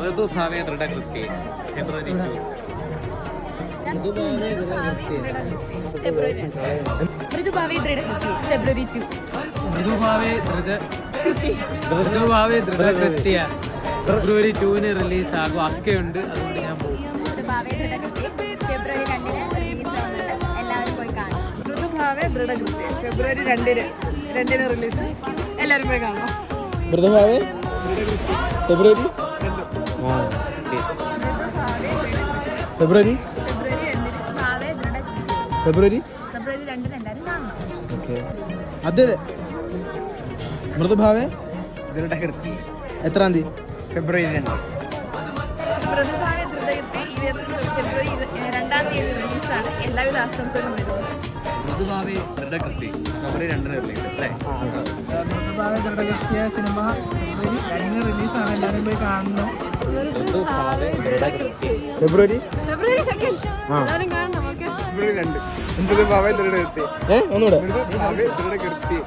മൃദുഭാവേ ദൃഢകൃത്യേ ഫെബ്രുവരി 2. മൃദുഭാവേ ദൃഢകൃത്യേ ഫെബ്രുവരി 2. മൃദുഭാവേ ദൃഢകൃത്യ ഫെബ്രുവരി 2 റിലീസാകും. അക്കയുണ്ട്, അതുകൊണ്ട് ഞാൻ പോകും. മൃദുഭാവേ ദൃഢകൃത്യേ ഫെബ്രുവരി 2 റിലീസ് ആവുന്നുണ്ട്. എല്ലാവരും പോയി കാണും. മൃദുഭാവേ ദൃഢകൃത്യേ ഫെബ്രുവരി 2 റിലീസ്. എല്ലാവരും പോയി കാണണം. മൃദുഭാവേ ഫെബ്രുവരി ഫെബ്രുവരി ഫെബ്രുവരി 2 എല്ലാവരും കാണണം. ഓക്കെ. അതെ മൃദുഭാവേ ദൃഢകൃത്യ എത്രാം തീയതി? ഫെബ്രുവരി 2. മൃദുഭാവേ ദൃഢകൃത്യേ ഫെബ്രുവരി 2 റിലീസാണ്. എല്ലാവിധ ആശംസകളും വരുന്നു. മൃദുഭാവേ ദൃഢകൃത്യ ഫെബ്രുവരി 2 റിലീസ് അല്ലേ? മൃദുഭാവേ ദൃഢകൃത്യ സിനിമ ഫെബ്രുവരി 2 റിലീസാണ്. എല്ലാവരും പോയി കാണുന്നു. ഫെബ്രുവരി 2 എല്ലാവരും കാണണം. ഓക്കെ. ഫെബ്രുവരി 2 മൃദുഭാവേ ദൃഢകൃത്യ ഒന്നുകൂടെ മൃദുഭാവേ ദൃഢകൃത്യ